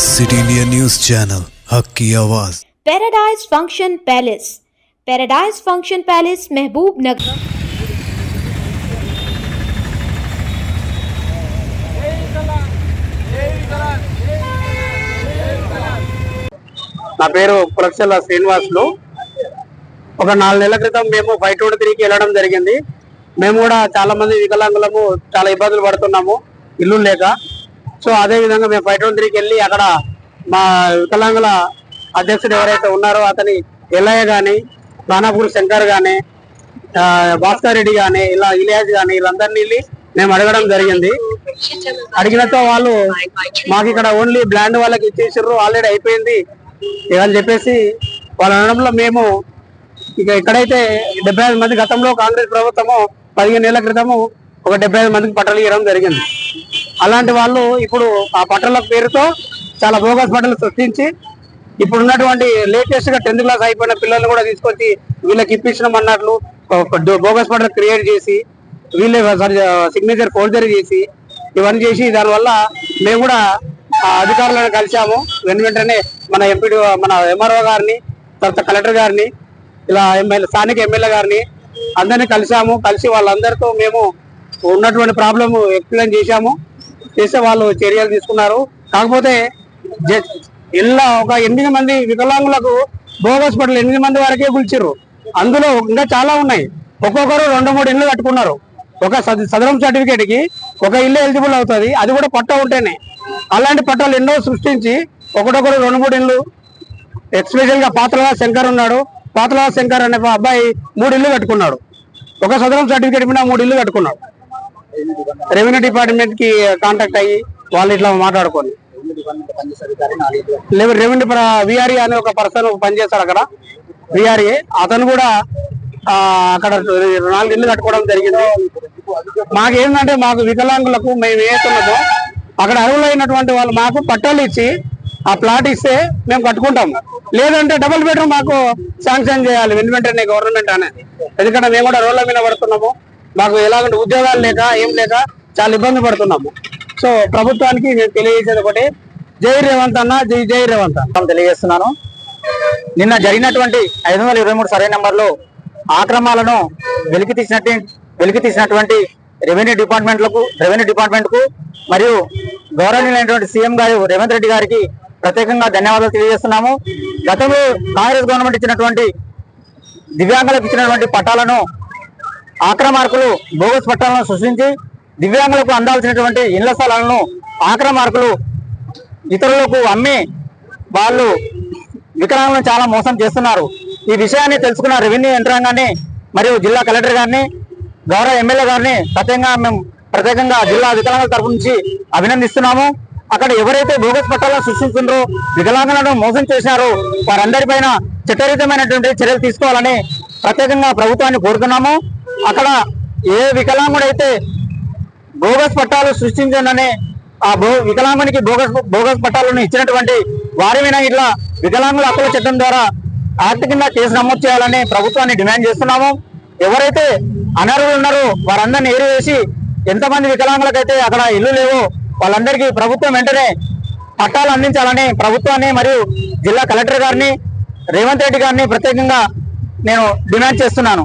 City India news channel हक की आवाज़। Paradise function palace, paradise function palace महबूब नगर। నా పేరు పులక్షల శ్రీనివాసులు. ఒక 4 నెలల క్రితం మేము 523కి వెళ్ళడం జరిగింది. మేము కూడా చాలా మంది వికలాంగులము చాలా ఇబ్బందులు పడుతున్నాము ఇల్లు లేక. సో అదే విధంగా మేము 523కి వెళ్ళి అక్కడ మా వికలాంగుల అధ్యక్షుడు ఎవరైతే ఉన్నారో అతని ఎల్లయ్య కానీ, రాణాపూర్ శంకర్ కానీ, భాస్కర్ రెడ్డి కానీ, ఇలా ఇలియాజ్ కానీ వీళ్ళందరినీ వెళ్ళి మేము అడగడం జరిగింది. అడిగినతో వాళ్ళు మాకు ఇక్కడ ఓన్లీ బ్లాండ్ వాళ్ళకి ఇచ్చేసారు, ఆల్రెడీ అయిపోయింది అని చెప్పేసి వాళ్ళు అనడంలో మేము ఇక ఇక్కడైతే 75 మంది, గతంలో కాంగ్రెస్ ప్రభుత్వము 15 ఏళ్ల క్రితము ఒక 75 మందికి పట్టాలు ఇవ్వడం జరిగింది. అలాంటి వాళ్ళు ఇప్పుడు ఆ పట్టాల పేరుతో చాలా బోగస్ పట్టాలు సృష్టించి ఇప్పుడు ఉన్నటువంటి లేటెస్ట్ గా 10th క్లాస్ అయిపోయిన పిల్లల్ని కూడా తీసుకొచ్చి వీళ్ళకి ఇప్పించడం అన్నట్లు బోగస్ పట్టాలు క్రియేట్ చేసి వీళ్ళే సిగ్నేచర్ ఫోర్జరీ చేసి ఇవన్నీ చేసి దానివల్ల మేము కూడా అధికారులను కలిసాము. వెంటనే మన ఎంపీడీ, మన ఎంఆర్ఓ గారిని, తర్వాత కలెక్టర్ గారిని, ఇలా స్థానిక ఎమ్మెల్యే గారిని అందరినీ కలిసాము. కలిసి వాళ్ళందరితో మేము ఉన్నటువంటి ప్రాబ్లం ఎక్స్ప్లెయిన్ చేస్తే వాళ్ళు చర్యలు తీసుకున్నారు. కాకపోతే ఇలా ఒక 8 మంది వికలాంగులకు బోగస్ పట్టాలు 8 మంది వరకే పిలిచారు. అందులో ఇంకా చాలా ఉన్నాయి. ఒక్కొక్కరు 2-3 ఇళ్ళు కట్టుకున్నారు. ఒక సదరం సర్టిఫికేట్ కి ఒక ఇల్లు ఎలిజిబుల్ అవుతుంది, అది కూడా పట్టా ఉంటేనే. అలాంటి పట్టాలు ఎన్నో సృష్టించి ఒకటొకరు 2-3 ఇళ్ళు, ఎక్స్పెషల్ గా పాతలగా శంకర్ ఉన్నాడు. పాతలగా శంకర్ అనే అబ్బాయి 3 ఇళ్ళు కట్టుకున్నాడు. ఒక సదరం సర్టిఫికేట్ మీద 3 ఇళ్ళు కట్టుకున్నాడు. రెవెన్యూ డిపార్ట్మెంట్ కి కాంటాక్ట్ అయ్యి వాళ్ళు ఇట్లా మాట్లాడుకొని రెవెన్యూ విఆర్ఏ అనే ఒక పర్సన్ పనిచేస్తాడు అక్కడ, విఆర్ఏ. అతను కూడా అక్కడ 4 ఇళ్ళు కట్టుకోవడం జరిగింది. మాకేంటంటే మాకు వికలాంగులకు మేము వేస్తున్నామో అక్కడ అర్హులైనటువంటి వాళ్ళు మాకు పట్టాలు ఇచ్చి ఆ ప్లాట్ ఇస్తే మేము కట్టుకుంటాం. లేదంటే డబుల్ బెడ్రూమ్ మాకు శాంక్షన్ చేయాలి వెంటనే గవర్నమెంట్ అనేది. ఎందుకంటే మేము కూడా రోడ్ల మీద పడుతున్నాము. మాకు ఎలాగంటే ఉద్యోగాలు లేక ఏం లేక చాలా ఇబ్బంది పడుతున్నాము. సో ప్రభుత్వానికి మేము తెలియజేసేది ఒకటి, జై రేవంత్ అన్న, జై జై రేవంత్ అన్న తెలియజేస్తున్నాను. నిన్న జరిగినటువంటి 523 సర్వే నెంబర్లో ఆక్రమాలను వెలికి తీసినటువంటి రెవెన్యూ డిపార్ట్మెంట్ కు మరియు గౌరవనీయులైనటువంటి సీఎం గారు రేవంత్ రెడ్డి గారికి ప్రత్యేకంగా ధన్యవాదాలు తెలియజేస్తున్నాము. గతంలో కాంగ్రెస్ గవర్నమెంట్ ఇచ్చినటువంటి దివ్యాంగులకు ఇచ్చినటువంటి పట్టాలను ఆక్రమార్కులు బోగస్ పట్టాలను సృష్టించి దివ్యాంగులకు అందాల్సినటువంటి ఇళ్ల స్థలాలను ఆక్రమార్కులు ఇతరులకు అమ్మి వాళ్ళు వికలాంగులను చాలా మోసం చేస్తున్నారు. ఈ విషయాన్ని తెలుసుకున్న రెవెన్యూ యంత్రాంగాన్ని మరియు జిల్లా కలెక్టర్ గారిని, గౌరవ ఎమ్మెల్యే గారిని ప్రత్యేకంగా జిల్లా వికలాంగుల తరపు నుంచి అభినందిస్తున్నాము. అక్కడ ఎవరైతే బోగస్ పట్టాలను సృష్టిస్తున్నారో, వికలాంగులను మోసం చేశారో వారందరిపైన చట్టరీతమైనటువంటి చర్యలు తీసుకోవాలని ప్రత్యేకంగా ప్రభుత్వాన్ని కోరుతున్నాము. అక్కడ ఏ వికలాంగుడైతే బోగస్ పట్టాలు సృష్టించనని ఆ వికలాంగునికి బోగస్ పట్టాలను ఇచ్చినటువంటి వారి మీద ఇట్లా వికలాంగుల హక్కుల చట్టం ద్వారా యాక్ట్ కింద కేసు నమోదు చేయాలని ప్రభుత్వాన్ని డిమాండ్ చేస్తున్నాము. ఎవరైతే అనర్హులు ఉన్నారో వారందరినీ ఏరివేసి ఎంతమంది వికలాంగులకైతే అక్కడ ఇల్లు లేవో వాళ్ళందరికీ ప్రభుత్వం వెంటనే పట్టాలు అందించాలని ప్రభుత్వాన్ని మరియు జిల్లా కలెక్టర్ గారిని, రేవంత్ రెడ్డి గారిని ప్రత్యేకంగా నేను డిమాండ్ చేస్తున్నాను.